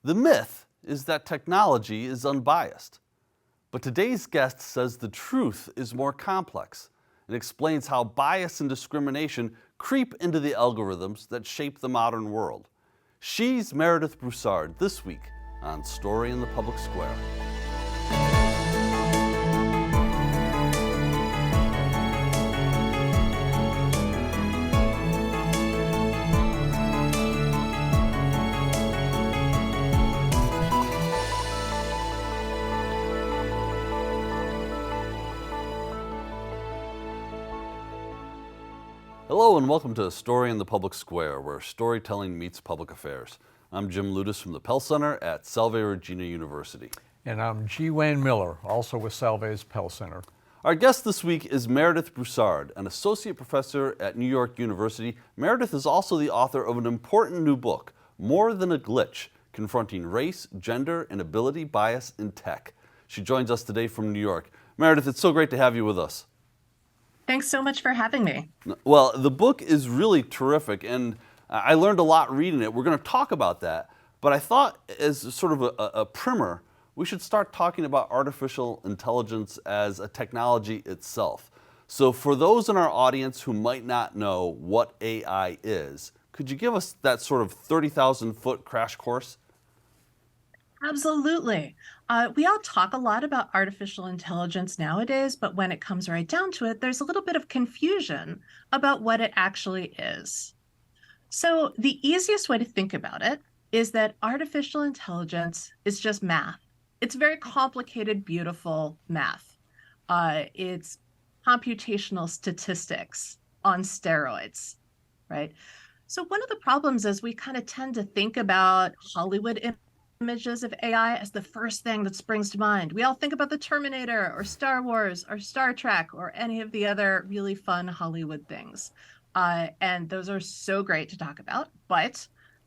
The myth is that technology is unbiased. But today's guest says the truth is more complex and explains how bias and discrimination creep into the algorithms that shape the modern world. She's Meredith Broussard this week on Story in the Public Square. Hello and welcome to A Story in the Public Square, where storytelling meets public affairs. I'm Jim Ludis from the Pell Center at Salve Regina University. And I'm G. Wayne Miller, also with Salve's Pell Center. Our guest this week is Meredith Broussard, an associate professor at New York University. Meredith is also the author of an important new book, More Than a Glitch, Confronting Race, Gender, and Ability Bias in Tech. She joins us today from New York. Meredith, it's so great to have you with us. Thanks so much for having me. Well, the book is really terrific, and I learned a lot reading it. We're going to talk about that, but I thought as sort of a primer, we should start talking about artificial intelligence as a technology itself. So for those in our audience who might not know what AI is, could you give us that sort of 30,000-foot crash course? Absolutely. We all talk a lot about artificial intelligence nowadays, but when it comes right down to it, there's a little bit of confusion about what it actually is. So the easiest way to think about it is that artificial intelligence is just math. It's very complicated, beautiful math. It's computational statistics on steroids, right? So one of the problems is we kind of tend to think about Hollywood images of AI as the first thing that springs to mind. We all think about the Terminator or Star Wars or Star Trek or any of the other really fun Hollywood things. And those are so great to talk about. But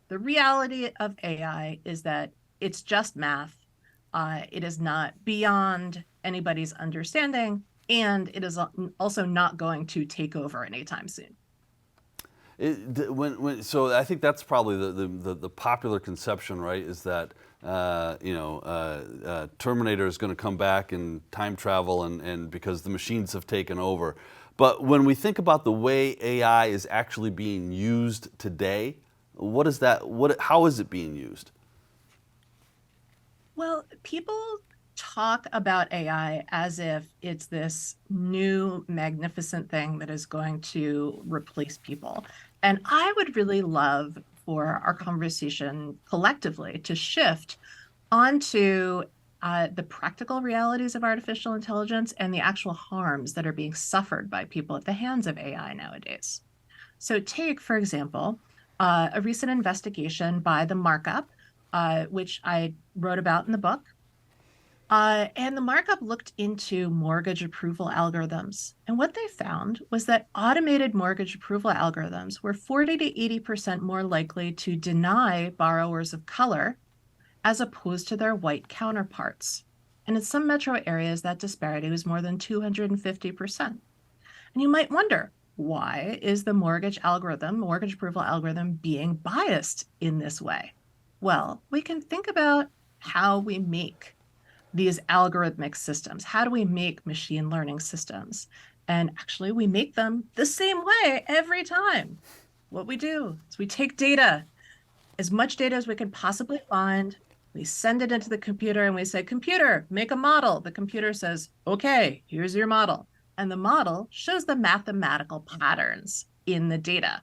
the reality of AI is that it's just math. It is not beyond anybody's understanding, and it is also not going to take over anytime soon. So I think that's probably the popular conception, right? Is that Terminator is going to come back and time travel, and because the machines have taken over. But when we think about the way AI is actually being used today, what is that? How is it being used? Well, people talk about AI as if it's this new magnificent thing that is going to replace people. And I would really love for our conversation collectively to shift onto the practical realities of artificial intelligence and the actual harms that are being suffered by people at the hands of AI nowadays. So take, for example, a recent investigation by the Markup, which I wrote about in the book. And the Markup looked into mortgage approval algorithms. And what they found was that automated mortgage approval algorithms were 40 to 80% more likely to deny borrowers of color as opposed to their white counterparts. And in some metro areas, that disparity was more than 250%. And you might wonder, why is the mortgage approval algorithm being biased in this way? Well, we can think about how we make these algorithmic systems. How do we make machine learning systems? And actually, we make them the same way every time. What we do is we take data, as much data as we can possibly find, we send it into the computer and we say, computer, make a model. The computer says, okay, here's your model. And the model shows the mathematical patterns in the data.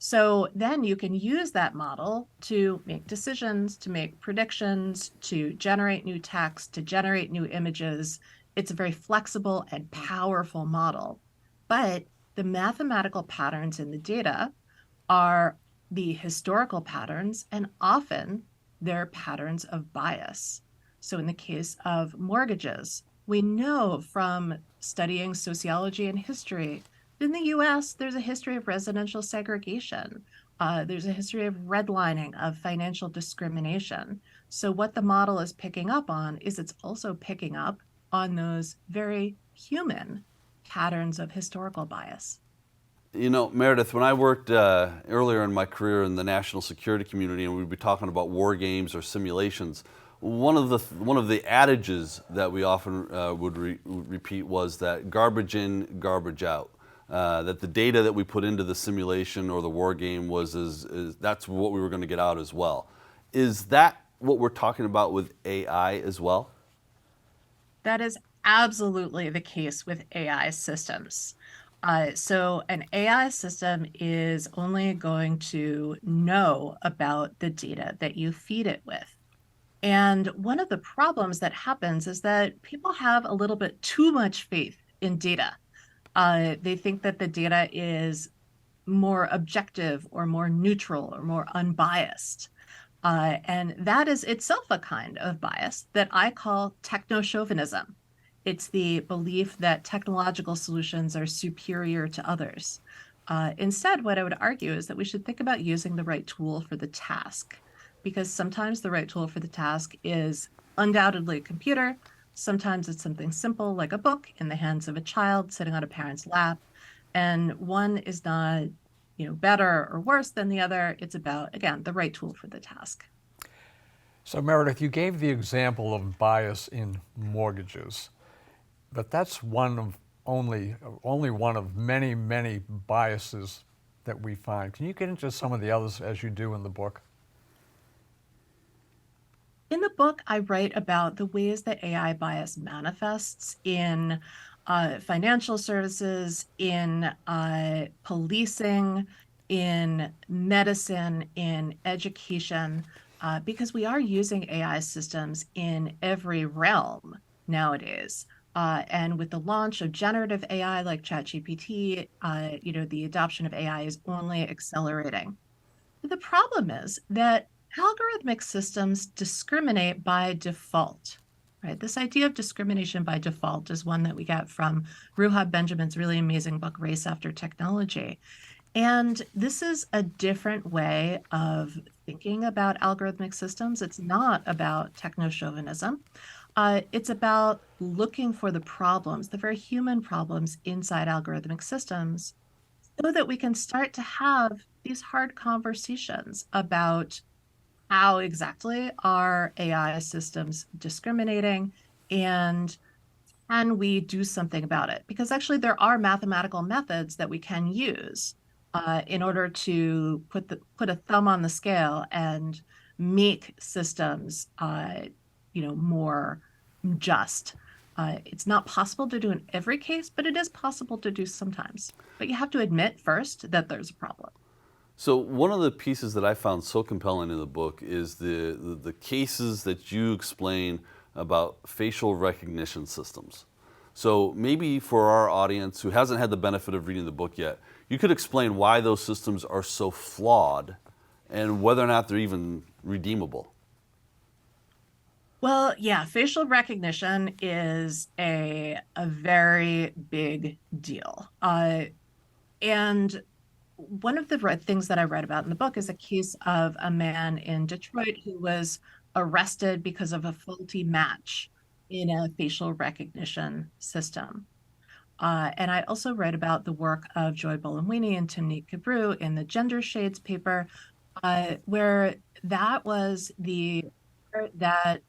So then you can use that model to make decisions, to make predictions, to generate new text, to generate new images. It's a very flexible and powerful model. But the mathematical patterns in the data are the historical patterns, and often they're patterns of bias. So in the case of mortgages, we know from studying sociology and history, in the US, there's a history of residential segregation. There's a history of redlining, of financial discrimination. So what the model is picking up on is it's also picking up on those very human patterns of historical bias. You know, Meredith, when I worked earlier in my career in the national security community, and we'd be talking about war games or simulations, one of the adages that we often would repeat was that garbage in, garbage out. That the data that we put into the simulation or the war game that's what we were going to get out as well. Is that what we're talking about with AI as well? That is absolutely the case with AI systems. So an AI system is only going to know about the data that you feed it with. And one of the problems that happens is that people have a little bit too much faith in data. They think that the data is more objective or more neutral or more unbiased. And that is itself a kind of bias that I call techno-chauvinism. It's the belief that technological solutions are superior to others. Instead, what I would argue is that we should think about using the right tool for the task, because sometimes the right tool for the task is undoubtedly a computer. Sometimes it's something simple like a book in the hands of a child sitting on a parent's lap. And one is not, better or worse than the other. It's about, again, the right tool for the task. So Meredith, you gave the example of bias in mortgages, but that's only one of many, many biases that we find. Can you get into some of the others as you do in the book? In the book, I write about the ways that AI bias manifests in financial services, in policing, in medicine, in education, because we are using AI systems in every realm nowadays. And with the launch of generative AI like ChatGPT, the adoption of AI is only accelerating. The problem is that algorithmic systems discriminate by default, right? This idea of discrimination by default is one that we get from Ruha Benjamin's really amazing book, Race After Technology. And this is a different way of thinking about algorithmic systems. It's not about techno-chauvinism. It's about looking for the problems, the very human problems inside algorithmic systems, so that we can start to have these hard conversations about how exactly are AI systems discriminating, and can we do something about it? Because actually there are mathematical methods that we can use in order to put a thumb on the scale and make systems more just. It's not possible to do in every case, but it is possible to do sometimes. But you have to admit first that there's a problem. So one of the pieces that I found so compelling in the book is the cases that you explain about facial recognition systems. So maybe for our audience who hasn't had the benefit of reading the book yet, you could explain why those systems are so flawed and whether or not they're even redeemable. Well, yeah, facial recognition is a very big deal. And one of the things that I read about in the book is a case of a man in Detroit who was arrested because of a faulty match in a facial recognition system. And I also read about the work of Joy Buolamwini and Timnit Gebru in the Gender Shades paper, where that was the that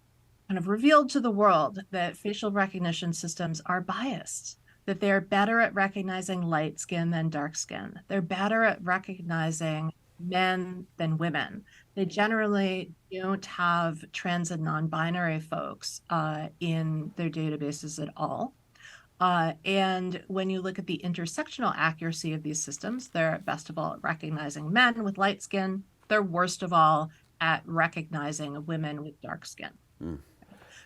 kind of revealed to the world that facial recognition systems are biased, that they're better at recognizing light skin than dark skin. They're better at recognizing men than women. They generally don't have trans and non-binary folks in their databases at all. And when you look at the intersectional accuracy of these systems, they're best of all at recognizing men with light skin. They're worst of all at recognizing women with dark skin. Mm.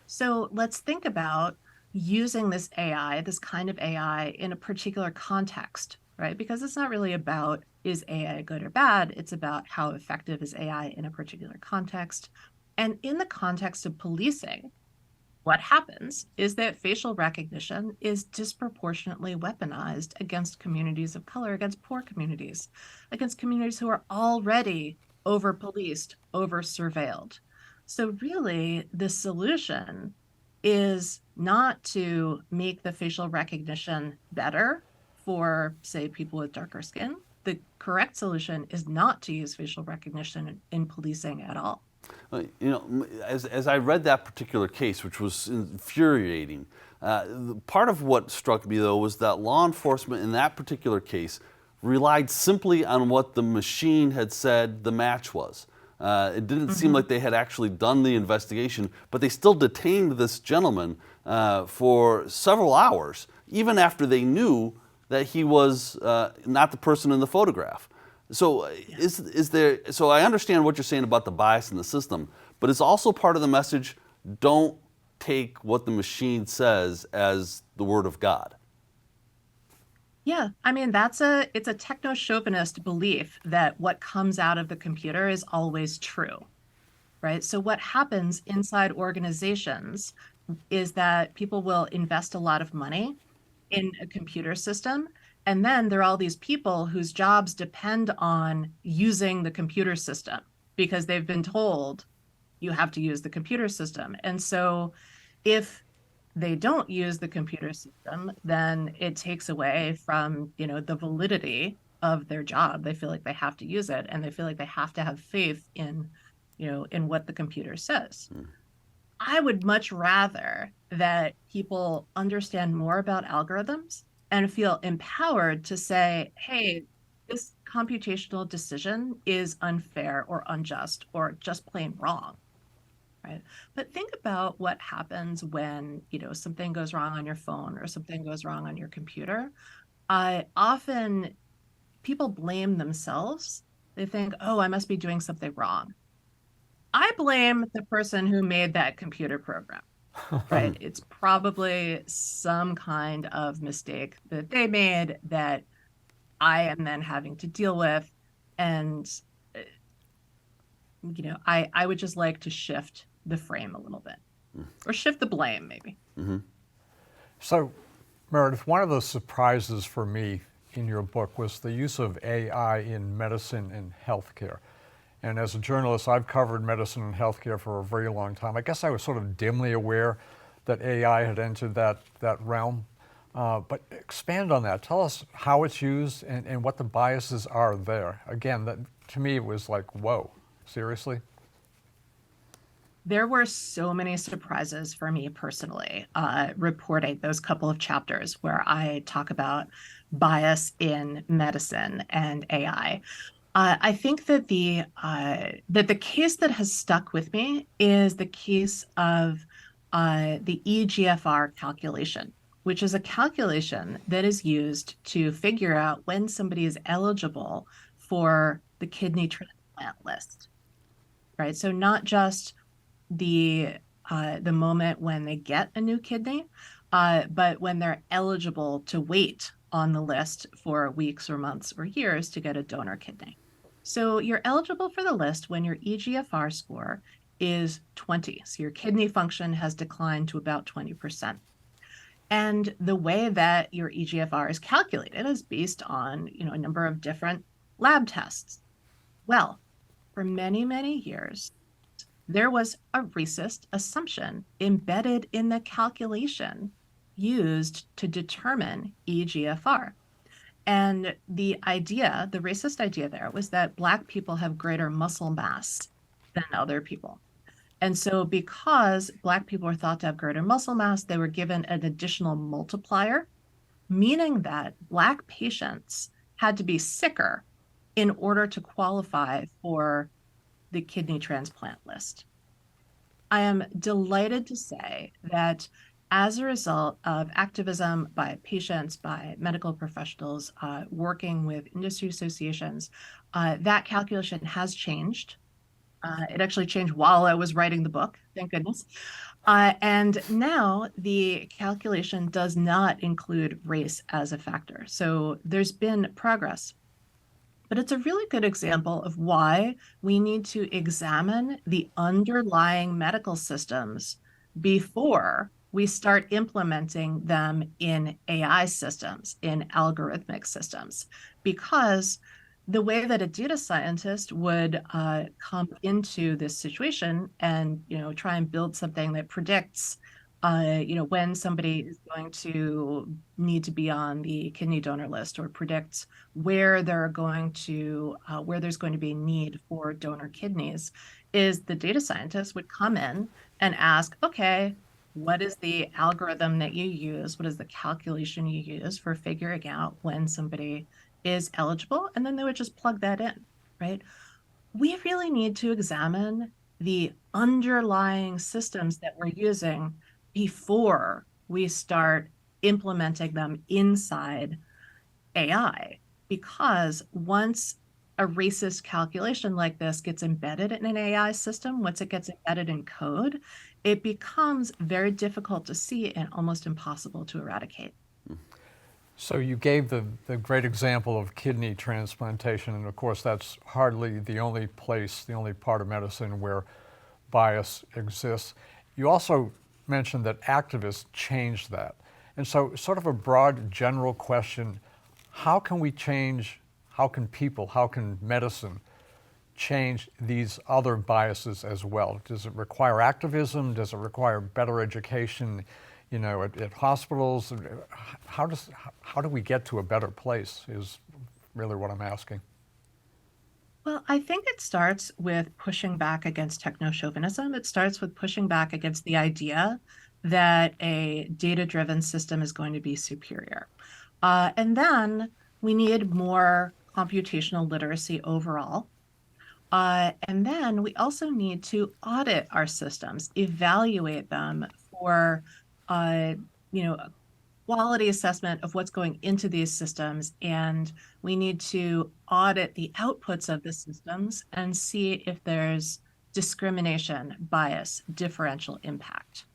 So let's think about using this AI, this kind of AI, in a particular context, right? Because it's not really about, is AI good or bad? It's about how effective is AI in a particular context. And in the context of policing, what happens is that facial recognition is disproportionately weaponized against communities of color, against poor communities, against communities who are already over-policed, over-surveilled. So really, the solution is not to make the facial recognition better for, say, people with darker skin, the correct solution is not to use facial recognition in policing at all. As I read that particular case, which was infuriating, part of what struck me, though, was that law enforcement in that particular case relied simply on what the machine had said the match was. It didn't seem like they had actually done the investigation, but they still detained this gentleman for several hours, even after they knew that he was not the person in the photograph. So is there? So I understand what you're saying about the bias in the system, but it's also part of the message: don't take what the machine says as the word of God. Yeah, I mean it's a techno-chauvinist belief that what comes out of the computer is always true, right? So what happens inside organizations is that people will invest a lot of money in a computer system, and then there are all these people whose jobs depend on using the computer system because they've been told you have to use the computer system. And so if they don't use the computer system, then it takes away from, the validity of their job. They feel like they have to use it, and they feel like they have to have faith in, in what the computer says. I would much rather that people understand more about algorithms and feel empowered to say, hey, this computational decision is unfair or unjust or just plain wrong. Right. But think about what happens when, something goes wrong on your phone or something goes wrong on your computer. Often people blame themselves. They think, oh, I must be doing something wrong. I blame the person who made that computer program, right? It's probably some kind of mistake that they made that I am then having to deal with. And, I would just like to shift the frame a little bit or shift the blame, maybe. So, Meredith, one of the surprises for me in your book was the use of AI in medicine and healthcare. And as a journalist, I've covered medicine and healthcare for a very long time. I guess I was sort of dimly aware that AI had entered that realm. But expand on that. Tell us how it's used and what the biases are there. Again, that to me it was like, whoa, seriously? There were so many surprises for me personally, reporting those couple of chapters where I talk about bias in medicine and AI. I think that the case that has stuck with me is the case of the EGFR calculation, which is a calculation that is used to figure out when somebody is eligible for the kidney transplant list, right? So not just the moment when they get a new kidney, but when they're eligible to wait on the list for weeks or months or years to get a donor kidney. So you're eligible for the list when your EGFR score is 20. So your kidney function has declined to about 20%. And the way that your EGFR is calculated is based on, a number of different lab tests. Well, for many, many years, there was a racist assumption embedded in the calculation used to determine EGFR. And the racist idea there was that Black people have greater muscle mass than other people. And so because Black people were thought to have greater muscle mass, they were given an additional multiplier, meaning that Black patients had to be sicker in order to qualify for the kidney transplant list. I am delighted to say that as a result of activism by patients, by medical professionals, working with industry associations, that calculation has changed. It actually changed while I was writing the book, thank goodness. And now the calculation does not include race as a factor. So there's been progress. But it's a really good example of why we need to examine the underlying medical systems before we start implementing them in AI systems, in algorithmic systems, because the way that a data scientist would come into this situation and try and build something that predicts When somebody is going to need to be on the kidney donor list, or predict where where there's going to be a need for donor kidneys, is the data scientist would come in and ask, okay, what is the algorithm that you use? What is the calculation you use for figuring out when somebody is eligible? And then they would just plug that in, right? We really need to examine the underlying systems that we're using before we start implementing them inside AI. Because once a racist calculation like this gets embedded in an AI system, once it gets embedded in code, it becomes very difficult to see and almost impossible to eradicate. So you gave the great example of kidney transplantation, and of course that's hardly the only place, the only part of medicine where bias exists. You also mentioned that activists changed that. And so sort of a broad general question, how can people, how can medicine change these other biases as well? Does it require activism? Does it require better education, at hospitals? How do we get to a better place is really what I'm asking. Well, I think it starts with pushing back against techno-chauvinism. It starts with pushing back against the idea that a data-driven system is going to be superior. And then we need more computational literacy overall. And then we also need to audit our systems, evaluate them for, a quality assessment of what's going into these systems. And we need to audit the outputs of the systems and see if there's discrimination, bias, differential impact.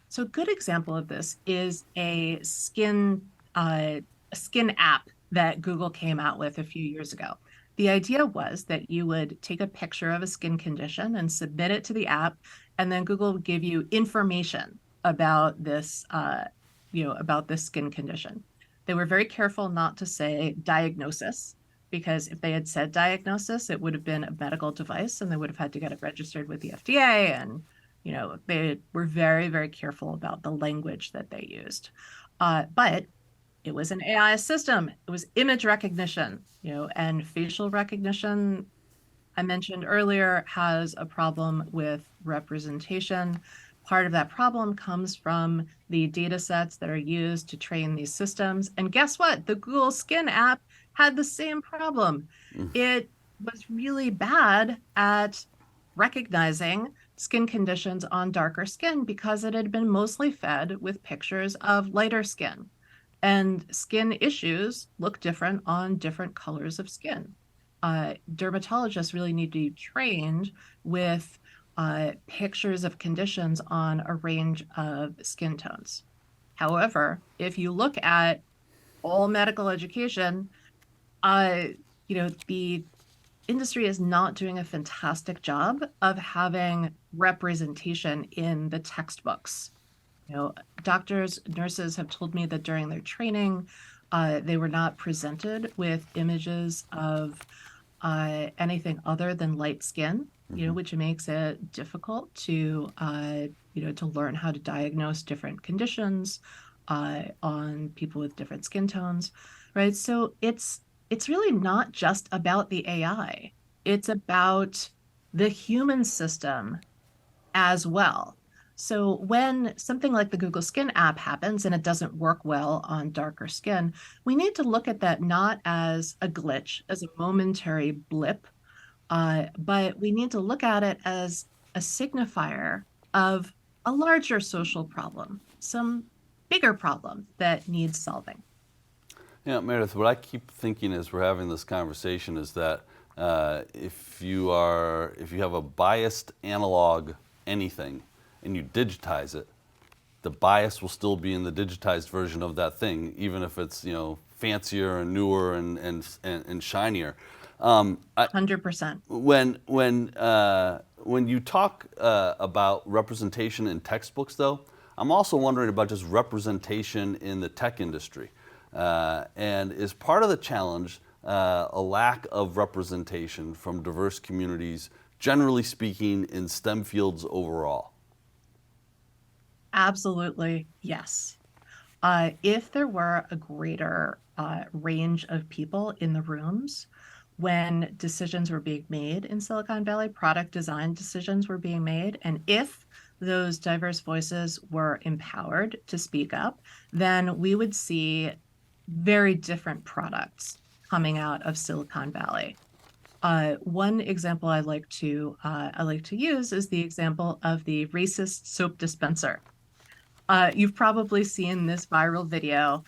So a good example of this is a skin app that Google came out with a few years ago. The idea was that you would take a picture of a skin condition and submit it to the app, and then Google would give you information about this, about this skin condition. They were very careful not to say diagnosis, because if they had said diagnosis, it would have been a medical device and they would have had to get it registered with the FDA. And, they were very, very careful about the language that they used. But it was an AI system. It was image recognition, and facial recognition, I mentioned earlier, has a problem with representation. Part of that problem comes from the data sets that are used to train these systems. And guess what? The Google Skin app had the same problem. It was really bad at recognizing skin conditions on darker skin because it had been mostly fed with pictures of lighter skin. And skin issues look different on different colors of skin. Dermatologists really need to be trained with pictures of conditions on a range of skin tones. However, if you look at all medical education, the industry is not doing a fantastic job of having representation in the textbooks. Doctors, nurses have told me that during their training, they were not presented with images of anything other than light skin, which makes it difficult to learn how to diagnose different conditions on people with different skin tones, right? So it's really not just about the AI. It's about the human system as well. So when something like the Google Skin app happens and it doesn't work well on darker skin, we need to look at that not as a glitch, as a momentary blip, but we need to look at it as a signifier of a larger social problem, some bigger problem that needs solving. Yeah, Meredith, what I keep thinking as we're having this conversation is that if you have a biased analog anything and you digitize it, the bias will still be in the digitized version of that thing, even if it's fancier and newer and shinier. 100%. When you talk about representation in textbooks, though, I'm also wondering about just representation in the tech industry. And is part of the challenge a lack of representation from diverse communities, generally speaking, in STEM fields overall? Absolutely, yes. If there were a greater range of people in the rooms when decisions were being made in Silicon Valley, product design decisions were being made, and if those diverse voices were empowered to speak up, then we would see very different products coming out of Silicon Valley. One example I like to use is the example of the racist soap dispenser. You've probably seen this viral video.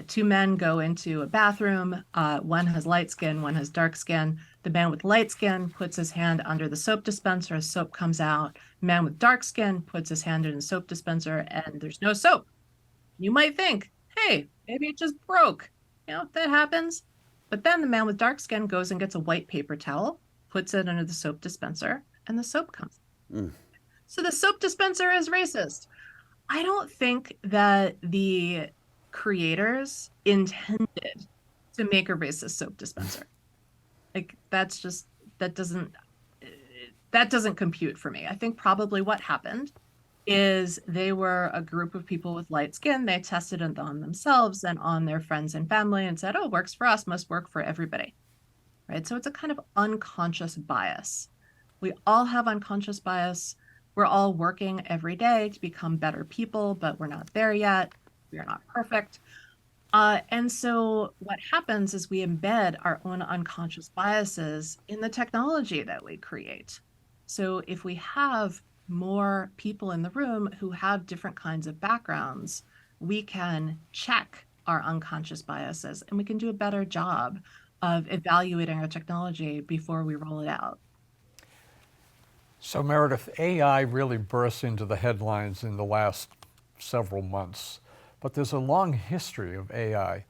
Two men go into a bathroom. One has light skin, one has dark skin. The man with light skin puts his hand under the soap dispenser, soap comes out. The man with dark skin puts his hand in the soap dispenser, and there's no soap. You might think, hey, maybe it just broke. That happens. But then the man with dark skin goes and gets a white paper towel, puts it under the soap dispenser, and the soap comes. So the soap dispenser is racist. I don't think that the creators intended to make a racist soap dispenser. Like that doesn't compute for me. I think probably what happened is they were a group of people with light skin. They tested it on themselves and on their friends and family and said, oh, works for us, must work for everybody. Right? So it's a kind of unconscious bias. We all have unconscious bias. We're all working every day to become better people, but we're not there yet. We're not perfect. And so what happens is we embed our own unconscious biases in the technology that we create. So if we have more people in the room who have different kinds of backgrounds, we can check our unconscious biases and we can do a better job of evaluating our technology before we roll it out. So Meredith, AI really burst into the headlines in the last several months, but there's a long history of AI,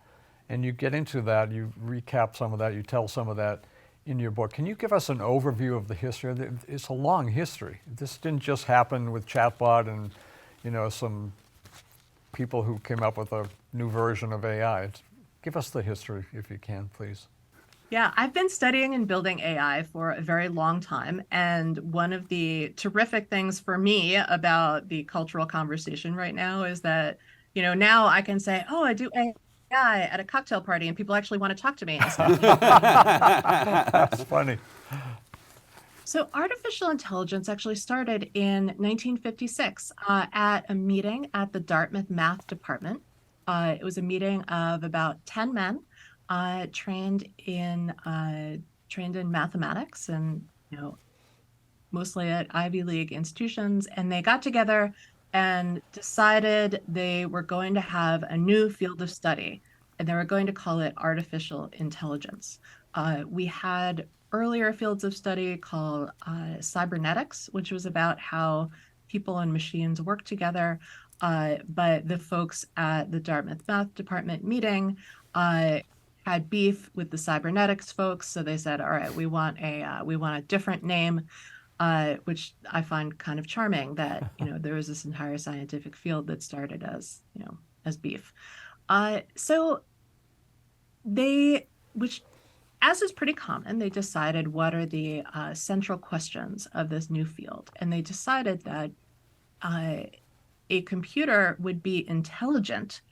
and you get into that, you recap some of that, you tell some of that in your book. Can you give us an overview of the history? It's a long history. This didn't just happen with chatbot and some people who came up with a new version of AI. Give us the history if you can, please. Yeah, I've been studying and building AI for a very long time. And one of the terrific things for me about the cultural conversation right now is that, now I can say, oh, I do AI at a cocktail party and people actually want to talk to me instead of That's funny. So artificial intelligence actually started in 1956 at a meeting at the Dartmouth Math Department. It was a meeting of about 10 men trained in mathematics and mostly at Ivy League institutions, and they got together and decided they were going to have a new field of study, and they were going to call it artificial intelligence. We had earlier fields of study called cybernetics, which was about how people and machines work together. But the folks at the Dartmouth Math Department meeting had beef with the cybernetics folks, so they said, "All right, we want a different name," which I find kind of charming. That there was this entire scientific field that started as as beef. So they, which as is pretty common, they decided what are the central questions of this new field, and they decided that a computer would be intelligent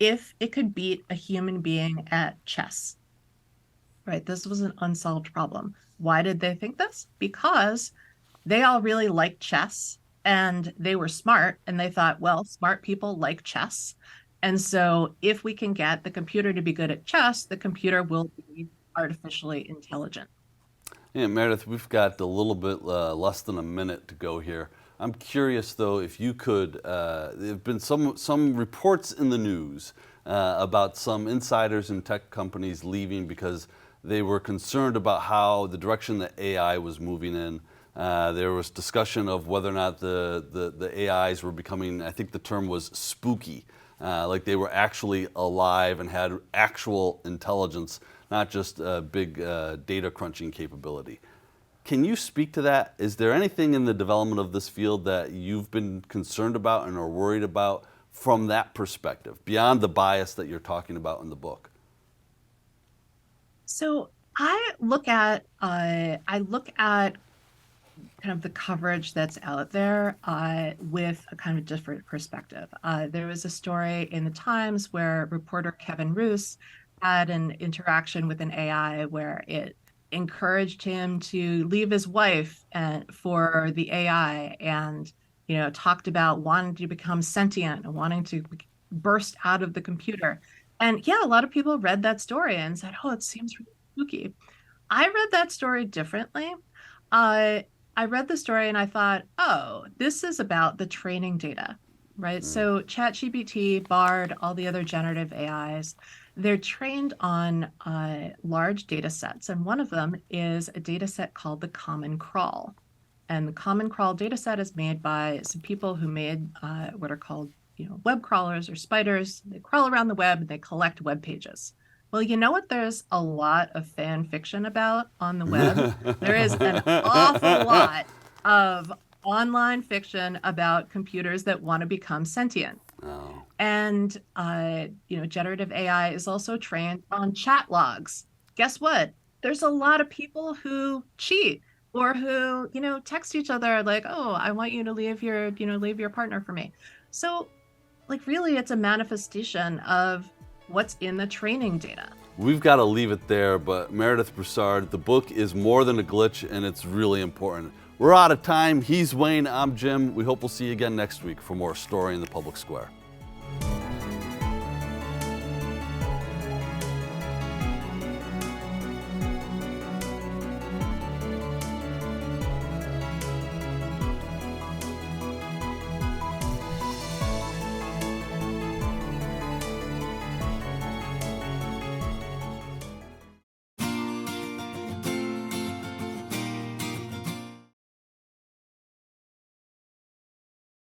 if it could beat a human being at chess. Right? This was an unsolved problem. Why did they think this? Because they all really liked chess and they were smart, and they thought, well, smart people like chess. And so if we can get the computer to be good at chess, the computer will be artificially intelligent. Yeah, Meredith, we've got a little bit less than a minute to go here. I'm curious, though, if you could, there have been some reports in the news about some insiders in tech companies leaving because they were concerned about how the direction that AI was moving in. There was discussion of whether or not the AIs were becoming, I think the term was spooky, like they were actually alive and had actual intelligence, not just a big data crunching capability. Can you speak to that? Is there anything in the development of this field that you've been concerned about and are worried about from that perspective, beyond the bias that you're talking about in the book? So I look at kind of the coverage that's out there with a kind of different perspective. There was a story in the Times where reporter Kevin Roose had an interaction with an AI where it encouraged him to leave his wife for the AI, and talked about wanting to become sentient and wanting to burst out of the computer. And yeah, a lot of people read that story and said, "Oh, it seems really spooky." I read that story differently. Uh, I read the story and I thought, oh, this is about the training data, right? So ChatGPT, Bard, all the other generative AIs, they're trained on large data sets. And one of them is a data set called the Common Crawl. And the Common Crawl data set is made by some people who made what are called web crawlers or spiders. They crawl around the web and they collect web pages. Well, you know what there's a lot of fan fiction about on the web? There is an awful lot of online fiction about computers that want to become sentient. Oh. And generative AI is also trained on chat logs. Guess what? There's a lot of people who cheat or who, text each other like, "Oh, I want you to leave your partner for me." So, like, really, it's a manifestation of what's in the training data. We've got to leave it there, but Meredith Broussard, the book is more than a glitch, and it's really important. We're out of time. He's Wayne, I'm Jim. We hope we'll see you again next week for more Story in the Public Square.